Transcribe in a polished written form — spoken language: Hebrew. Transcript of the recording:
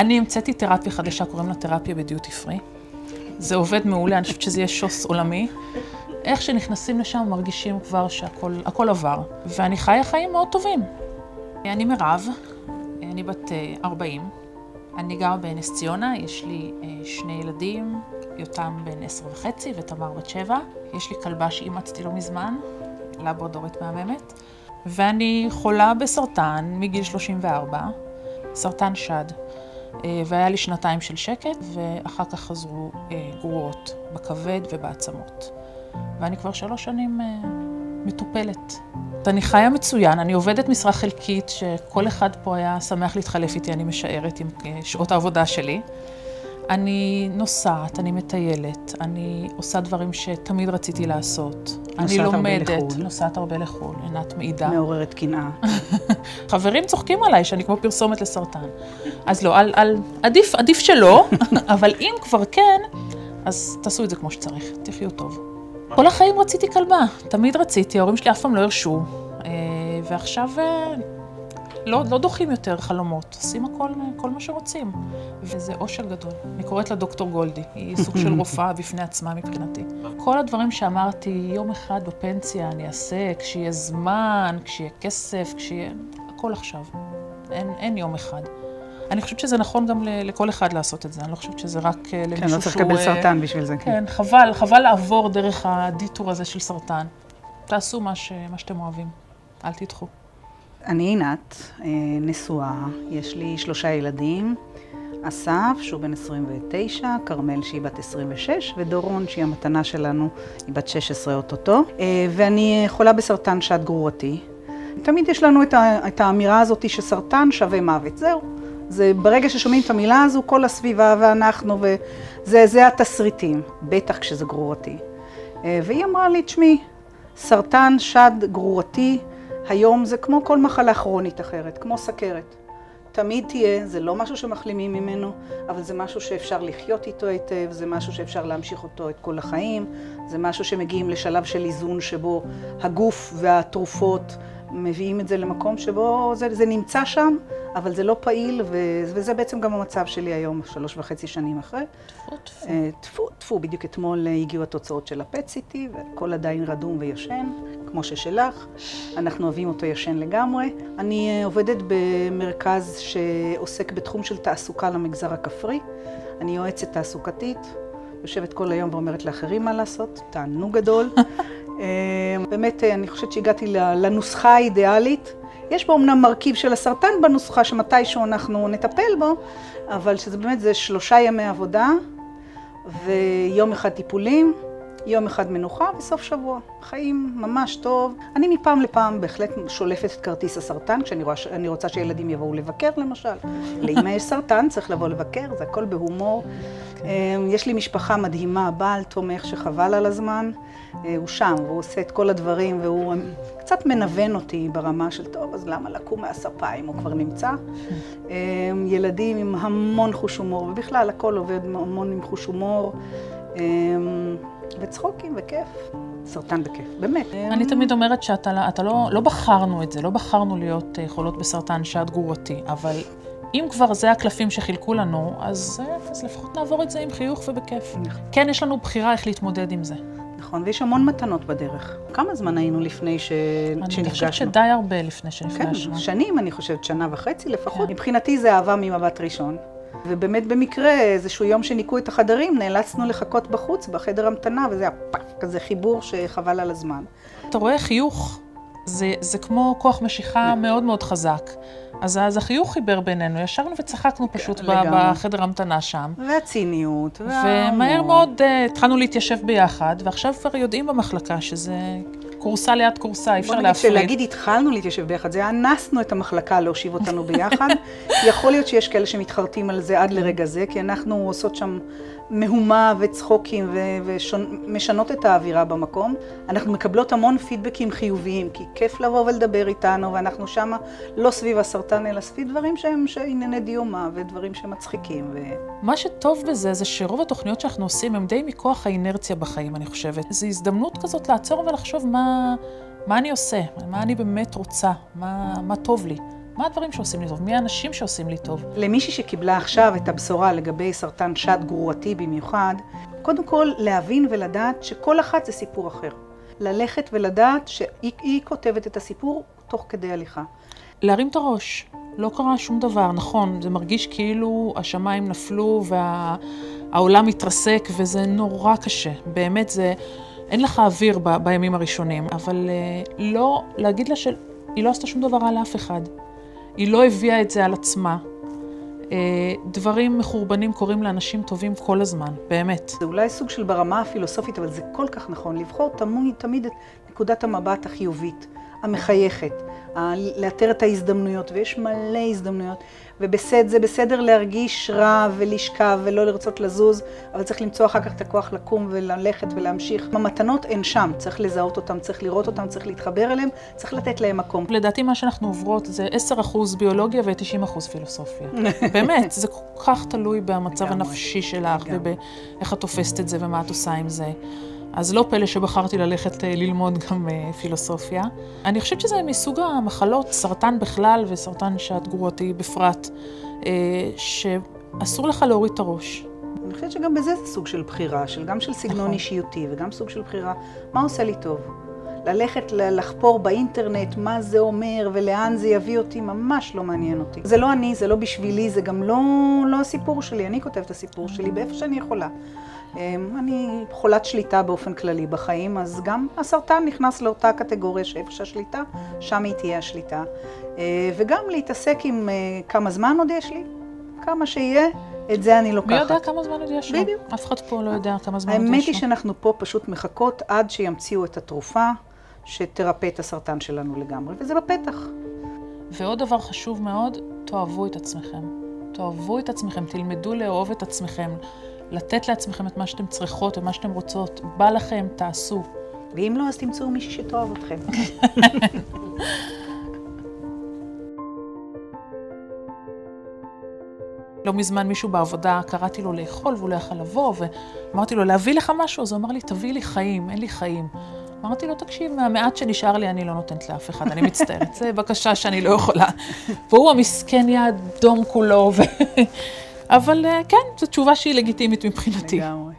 אני המצאתי תרפיה חדשה, קוראים לה תרפיה בדיוטי פרי. זה עובד מעולה, אני חושבת שזה יהיה שוס עולמי. איך שנכנסים לשם מרגישים כבר שהכל עבר. ואני חיה חיים מאוד טובים. אני מירב, אני בת 40. אני גרה בנס ציונה, יש לי 2 ילדים, יותם בן 10.5 ותמר בת 7. יש לי כלבה שאימצתי לא מזמן, לברדורית מהממת. ואני חולה בסרטן מגיל 34, סרטן שד. והיה לי 2 של שקט, ואחר כך חזרו גרורות בכבד ובעצמות. ואני כבר 3 שנים מטופלת. אני חיה מצוין, אני עובדת משרה חלקית שכל אחד פה היה שמח להתחלף איתי, אני משערת עם שעות העבודה שלי. אני נוסעת, אני מטיילת, אני עושה דברים שתמיד רציתי לעשות. אני לומדת, נוסעת הרבה לחו"ל, עינת מעידה. מעוררת קנאה. חברים צוחקים עליי שאני כמו פרסומת לסרטן. אז לא, עדיף שלא, אבל אם כבר כן, אז תעשו את זה כמו שצריך, תחיו טוב. כל החיים רציתי כלבה, תמיד רציתי, ההורים שלי אף פעם לא הרשו, ועכשיו לא דוחים יותר חלומות, עושים כל מה שרוצים, וזה אושר גדול. אני קוראת לה דוקטור גולדי, היא סוג של רופאה בפני עצמה מבחינתי. כל הדברים שאמרתי, יום אחד בפנסיה אני אעשה, כשיהיה זמן, כשיהיה כסף, הכל עכשיו. אין יום אחד. אני חושבת שזה נכון גם לכל אחד לעשות את זה, אני לא חושבת שזה רק למישהו שהוא... כן, לא צריך לקבל סרטן בשביל זה. כן, חבל לעבור דרך הדיטור הזה של סרטן. תעשו מה שאתם אוהבים, אל תדחו. אני עינת, נשואה, יש לי 3 ילדים, אסף, שהוא בן 29, כרמל שהיא בת 26, ודורון שהיא המתנה שלנו, היא בת 16 אוטוטו, ואני חולה בסרטן שד גרורתי. תמיד יש לנו את האמירה הזאת שסרטן שווה מוות, זהו. זה ברגע ששומעים את המילה הזו, כל הסביבה ואנחנו, וזה התסריטים, בטח כשזה גרורתי. והיא אמרה לי, תשמעי, סרטן שד גרורתי, היום זה כמו כל מחלה כרונית אחרת, כמו סכרת. תמיד תהיה, זה לא משהו שמחלימים ממנו, אבל זה משהו שאפשר לחיות איתו היטב, זה משהו שאפשר להמשיך אותו את כל החיים, זה משהו שמגיעים לשלב של איזון שבו הגוף והתרופות מביאים את זה למקום שבו זה נמצא שם, אבל זה לא פעיל, וזה בעצם גם המצב שלי היום, 3.5 שנים אחרי. טפו, בדיוק אתמול הגיעו התוצאות של ה-PET-CT, והכל עדיין רדום וישן, כמו ששלך. אנחנו אוהבים אותו ישן לגמרי. אני עובדת במרכז שעוסק בתחום של תעסוקה למגזר הכפרי. אני יועצת תעסוקתית, יושבת כל היום ואומרת לאחרים מה לעשות, תענוג גדול. באמת, אני חושבת שהגעתי לנוסחה האידיאלית. יש בו אמנם מרכיב של הסרטן בנוסחה שמתישהו אנחנו נטפל בו, אבל שזה באמת זה 3 ימי עבודה, ויום אחד טיפולים, יום אחד מנוחה וסוף שבוע. חיים ממש טוב. אני מפעם לפעם בהחלט שולפת את כרטיס הסרטן, כשאני רוצה שילדים יבואו לבקר למשל. לאמא יש סרטן, צריך לבוא לבקר, זה הכל בהומור. יש לי משפחה מדהימה, בעל תומך שחבל על הזמן. הוא שם, והוא עושה את כל הדברים, והוא קצת מנוון אותי ברמה של טוב, אז למה לקום מהספה אם הוא כבר נמצא? ילדים עם המון חוש הומור, ובכלל הכל עובד המון עם חוש הומור, וצחוקים וכיף. סרטן בכיף, באמת. אני תמיד אומרת שאתה לא בחרנו את זה, לא בחרנו להיות חולות בסרטן שד גרורתי, אבל אם כבר זה הקלפים שחילקו לנו, אז לפחות נעבור את זה עם חיוך ובכיף. כן, יש לנו בחירה איך להתמודד עם זה. נכון, ויש המון מתנות בדרך. כמה זמן היינו לפני שנפגשנו? אני חושבת שדי הרבה לפני שנפגשנו. כן, שנים, אני חושבת, 1.5 שנה לפחות. כן. מבחינתי זה אהבה ממבט ראשון. ובאמת במקרה, איזשהו יום שניקו את החדרים, נאלצנו לחכות בחוץ, בחדר המתנה, וזה היה פאק, כזה חיבור שחבל על הזמן. אתה רואה חיוך, זה כמו כוח משיכה מאוד מאוד חזק. אז החיוך חיבר בינינו, ישרנו וצחקנו פשוט בחדר המתנה שם. והציניות. ומהר מאוד התחלנו להתיישב ביחד, ועכשיו כבר יודעים במחלקה שזה קורסה ליד קורסה, אי אפשר להפריד. להגיד התחלנו להתיישב ביחד, זה אנסנו את המחלקה להושיב אותנו ביחד. יכול להיות שיש כאלה שמתחרטים על זה עד לרגע זה, כי אנחנו עושות שם מהומה וצחוקים ומשנות את האווירה במקום. אנחנו מקבלות המון פידבקים חיוביים, כי כיף לבוא ולדבר איתנו, ואנחנו שם לא סביב הסרטן, אלא סביב דברים שהם ענייני דיומה ודברים שמצחיקים. מה שטוב בזה זה שרוב התוכניות שאנחנו עושים הם די מכוח האינרציה בחיים, אני חושבת. זו הזדמנות כזאת לעצור ולחשוב מה אני עושה, מה אני באמת רוצה, מה טוב לי. מה הדברים שעושים לי טוב? מי האנשים שעושים לי טוב? למישהי שקיבלה עכשיו את הבשורה לגבי סרטן שד גרורתי במיוחד, קודם כל להבין ולדעת שכל אחת זה סיפור אחר. ללכת ולדעת שהיא כותבת את הסיפור תוך כדי הליכה. להרים את הראש. לא קרה שום דבר, נכון, זה מרגיש כאילו השמיים נפלו והעולם מתרסק וזה נורא קשה. באמת זה, אין לך אוויר בימים הראשונים, אבל לא, להגיד לה שהיא לא עשתה שום דבר על אף אחד. היא לא הביאה את זה על עצמה. דברים מחורבנים קורים לאנשים טובים כל הזמן, באמת. זה אולי סוג של ברמה הפילוסופית, אבל זה כל כך נכון. לבחור תמיד את נקודת המבט החיובית, המחייכת, לאתר את ההזדמנויות, ויש מלא הזדמנויות, זה בסדר להרגיש רע ולשכב ולא לרצות לזוז, אבל צריך למצוא אחר כך את הכוח לקום וללכת ולהמשיך. המתנות אין שם, צריך לזהות אותם, צריך לראות אותם, צריך להתחבר אליהם, צריך לתת להם מקום. לדעתי מה שאנחנו עוברות זה 10% ביולוגיה ו-90% פילוסופיה. באמת, זה כל כך תלוי במצב הנפשי שלך ובאיך את תופסת את זה ומה את עושה עם זה. אז לא פלא שבחרתי ללכת ללמוד גם פילוסופיה. אני חושבת שזה מסוג המחלות, סרטן בכלל וסרטן שד גרורתי בפרט, שאסור לך להוריד את הראש. אני חושבת שגם בזה זה סוג של בחירה, גם של סגנון אישיותי וגם סוג של בחירה. מה עושה לי טוב? ללכת לחפור באינטרנט מה זה אומר ולאן זה יביא אותי, ממש לא מעניין אותי. זה לא אני, זה לא בשבילי, זה גם לא הסיפור שלי. אני כותבת את הסיפור שלי באיפה שאני יכולה. אני חולת שליטה באופן כללי בחיים, אז גם הסרטן נכנס לאותה קטגוריה שאיפה שהשליטה, שם היא תהיה השליטה. וגם להתעסק עם כמה זמן עוד יש לי, כמה שיהיה, את זה אני לוקחת. מי יודע כמה זמן עוד יש לו? בדיוק. אף אחד פה לא יודע כמה זמן עוד יש לו. האמת היא שאנחנו פה פשוט מחכות עד שימציאו את התרופה שתרפא את הסרטן שלנו לגמרי, וזה בפתח. ועוד דבר חשוב מאוד, תאהבו את עצמכם. תאהבו את עצמכם, תלמדו לאהוב את עצמכם. לתת לעצמכם את מה שאתם צריכות ומה שאתם רוצות. בא לכם, תעשו. ואם לא, אז תמצאו מישהי שתאהב אתכם. לא מזמן מישהו בעבודה, קראתי לו לאכול והוא לא יכל לבוא, ואמרתי לו, להביא לך משהו? אז הוא אמר לי, תביא לי חיים, אין לי חיים. אמרתי לו, תקשיב, מהמעט שנשאר לי, אני לא נותנת לאף אחד, אני מצטערת. זה בקשה שאני לא יכולה. והוא המסכן יד דום כולו, אבל כן, זו תשובה שהיא לגיטימית מבחינתי. לגמרי.